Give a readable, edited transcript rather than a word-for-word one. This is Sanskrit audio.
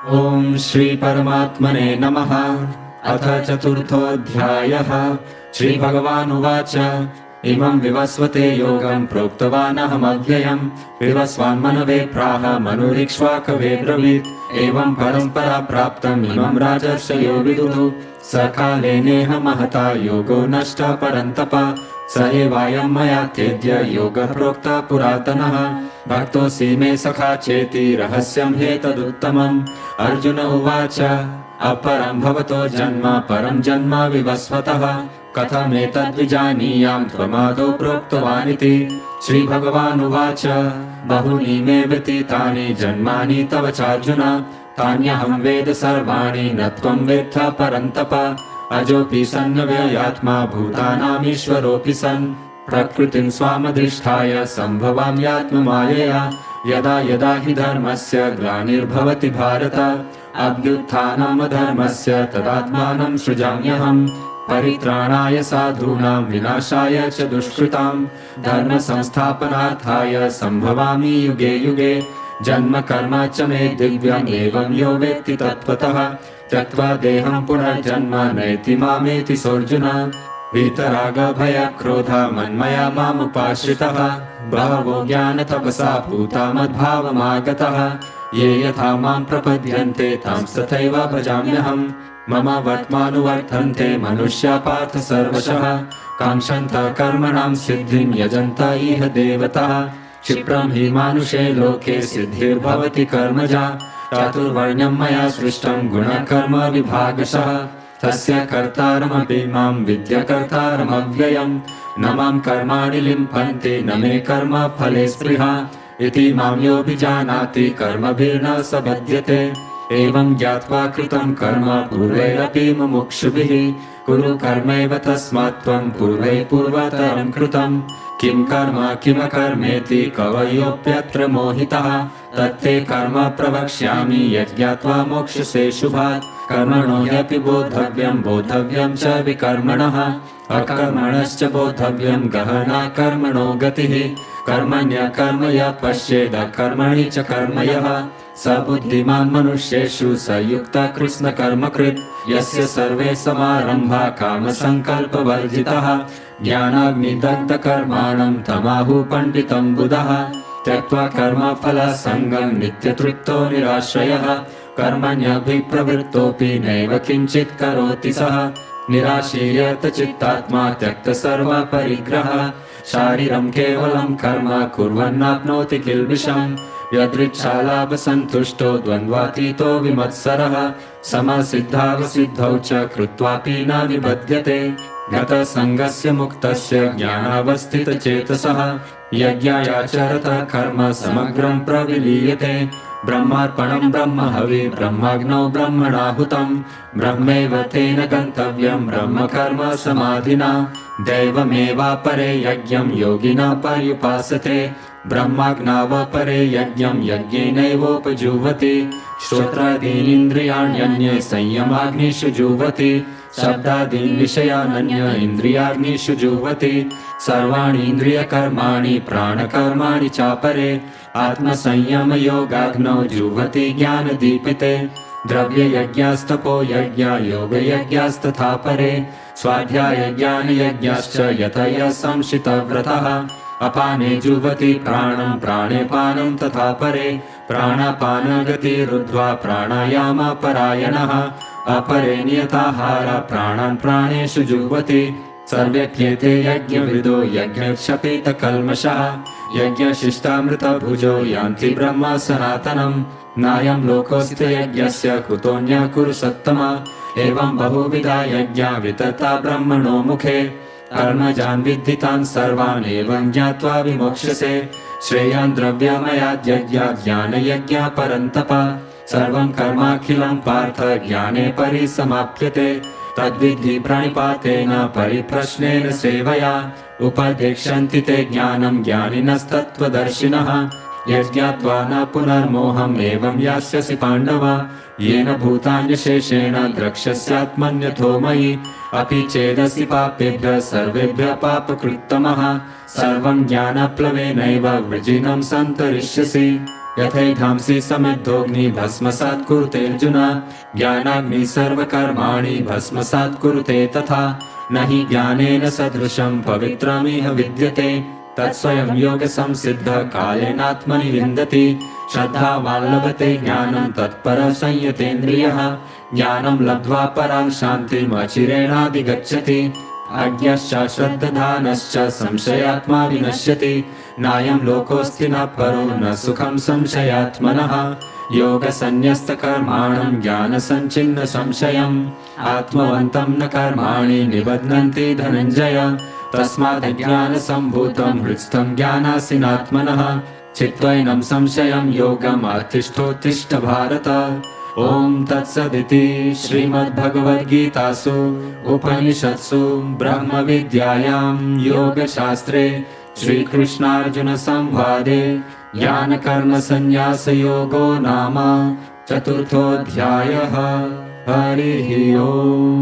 ओम श्री परमात्मने नमः। अथ चतुर्थोऽध्यायः। श्री भगवानुवाच इमं विवस्वते योगं प्रोक्तवानहमव्ययम् विवस्वान्मनवे प्राह मनुरिक्ष्वाकवे ब्रवीत्। एवं परम्परा प्राप्तम् इमं राजर्षयो विदुः। सकाले नेह महता योगो नष्टः परन्तप। स एवायं मया तेद्य योगः प्रोक्तः पुरातनः। भक्तोऽसि मे सखा चेति रहस्यं ह्येतदुत्तमम्। अर्जुन उवाच अपरं भवतो जन्म परं जन्म विवस्वतः कथमेतद्विजानीयां त्वमादौ प्रोक्तवानिति। श्रीभगवानुवाच बहूनि मे व्यतीतानि जन्मानि तव चार्जुन तान्यहं वेद सर्वाणि न त्वं वेत्थ परन्तप। अजोऽपि सन्नव्ययात्मा भूतानामीश्वरोऽपि सन् प्रकृतिं स्वामधिष्ठाय सम्भवाम्यात्ममायया। यदा यदा हि धर्मस्य ग्लानिर्भवति भारत अभ्युत्थानम् अधर्मस्य तदात्मानं सृजाम्यहम्। परित्राणाय साधूनां विनाशाय च दुष्कृतां धर्म संस्थापनार्थाय सम्भवामि युगे युगे। जन्म कर्म च मे दिव्यम् एवं यो वेत्ति तत्त्वतः त्यक्त्वा देहं पुनर्जन्म नयति मामेति सोऽर्जुन। वीतराग भय क्रोध मन्मया मामुपाश्रितः बहवो ज्ञानतपसा पूता मद्भावमागतः। ये यथा मां प्रपद्यन्ते तांस्तथैव भजाम्यहम्। मम वर्त्मानुवर्तन्ते मनुष्या पार्थ सर्वशः काङ्क्षन्त कर्मणां सिद्धिं यजन्त इह देवताः। क्षिप्रं हि मानुषे लोके सिद्धिर्भवति कर्मजा चातुर्वर्ण्यं मया सृष्टं गुणकर्म विभागशः। तस्य कर्तारमपि मां विद्य कर्तारमव्ययम्। न मां कर्माणि लिम्पन्ति न मे कर्म फले स्पृहा इति मां योऽभिजानाति कर्मभिर्न स बध्यते। एवं ज्ञात्वा कृतं कर्म पूर्वैरपि मुमुक्षुभिः कुरु कर्मैव तस्मात् त्वं पूर्वै पूर्वतरं कृतं। किं कर्म किमकर्मेति कवयोऽप्यत्र मोहितः तत्ते कर्म प्रवक्ष्यामि यज्ञात्वा मोक्ष्यसे शुभात्। कर्मणो ह्यपि बोद्धव्यं बोद्धव्यं च विकर्मणः अकर्मणश्च बोद्धव्यं गहना कर्मणो गतिः। कर्मण्यकर्म यः पश्येद कर्मणि च कर्म यः स बुद्धिमान् मनुष्येषु स युक्तः कृत्स्नकर्मकृत्। यस्य सर्वे समारम्भा कामसङ्कल्पवर्जितः ज्ञानाग्निदग्धकर्माणं तमाहुः पण्डितं बुधः। त्यक्त्वा कर्मफलसङ्गं नित्यतृप्तो निराश्रयः कर्मण्यभिप्रवृत्तोऽपि नैव किञ्चित् करोति सः। निराशीर्यत चित्तात्मा त्यक्तसर्वपरिग्रहः शारीरं केवलं कर्म कुर्वन्नाप्नोति किल्बिषम्। यदृच्छालाभसन्तुष्टो द्वन्द्वातीतो विमत्सरः समसिद्धावसिद्धौ च कृत्वापि न निबध्यते। गतसङ्गस्य मुक्तस्य ज्ञानावस्थितचेतसः यज्ञायाचरतः कर्म समग्रं प्रविलीयते। ब्रह्मार्पणं ब्रह्महवि ब्रह्माग्नौ ब्रह्मणाहुतं ब्रह्मैव तेन गन्तव्यं ब्रह्मकर्म समाधिना। दैवमेवापरे यज्ञं योगिना पर्युपासते ब्रह्माग्नावपरे यज्ञं यज्ञेनैवोपजुह्वति। श्रोत्रादीनीन्द्रियाण्यन्ये संयमाग्निषु जुह्वति शब्दादीन् विषयानन्य इन्द्रियाग्निषु जुह्वति। सर्वाणीन्द्रियकर्माणि प्राणकर्माणि चापरे आत्मसंयमयोगाग्नौ जुह्वति ज्ञानदीपिते। द्रव्ययज्ञास्तपो यज्ञा योगयज्ञास्तथा परे स्वाध्यायज्ञानयज्ञाश्च यतयः संशितव्रतः। अपाने जुह्वति प्राणं प्राणे पानं तथा परे प्राणापानगतिरुद्ध्वा प्राणायामपरायणः। अपरे नियताहार प्राणान् प्राणेषु जुह्वति। सर्वेऽप्येते यज्ञविदो यज्ञक्षपितकल्मषः यज्ञशिष्टामृतभुजो यान्ति ब्रह्म सनातनम्। नायं लोकोऽस्ति यज्ञस्य कुतोऽन्यः कुरु सत्तमा। एवं बहुविधा यज्ञा वितता ब्रह्मणो मुखे कर्मजान् विद्धि तान् सर्वान् एवं ज्ञात्वा विमोक्ष्यसे। श्रेयान् द्रव्यमयाद्यज्ञात् ज्ञानयज्ञः परन्तप सर्वं कर्माखिलं पार्थ ज्ञाने परिसमाप्यते। तद्विद्धि प्रणिपातेन परिप्रश्नेन सेवया उपदेक्ष्यन्ति ते ज्ञानं ज्ञानिनस्तत्त्वदर्शिनः। यज्ञात्वा न पुनर्मोहम् एवं यास्यसि पाण्डव येन भूतान्यशेषेण द्रक्ष्यस्यात्मन्यथो मयि। अपि चेदसि पापेभ्यः सर्वेभ्यः पापकृत्तमः सर्वं ज्ञानप्लवेनैव वृजिनं सन्तरिष्यसि। यथैधांसि समिद्धोऽग्नि भस्मसात् कुरुते अर्जुन ज्ञानाग्नि सर्वकर्माणि भस्मसात् कुरुते तथा न हि ज्ञानेन सदृशं पवित्रमिह विद्यते तत्स्वयं योगसंसिद्धः कालेनात्मनि विन्दति श्रद्धावान् लभते ज्ञानं तत्परः संयतेन्द्रियः ज्ञानं लब्ध्वा परां शान्तिम् अचिरेणाधिगच्छति अज्ञश्च श्रद्धानश्च संशयात्मा विनश्यति नायं लोकोऽस्ति न परो न सुखं संशयात्मनः योगसन्न्यस्तकर्माणं ज्ञानसञ्छिन्न संशयम् आत्मवन्तं न कर्माणि निबध्नन्ति धनञ्जय तस्मादज्ञानसम्भूतं हृत्स्थं ज्ञानासीनात्मनः चित्वैनं संशयं योगम् अतिष्ठोत्तिष्ठ भारत। ॐ तत्सदिति श्रीमद्भगवद्गीतासु उपनिषत्सु ब्रह्मविद्यायां योगशास्त्रे श्रीकृष्णार्जुनसंवादे ज्ञानकर्मसन्न्यासयोगो नाम चतुर्थोऽध्यायः। हरिः ओम्।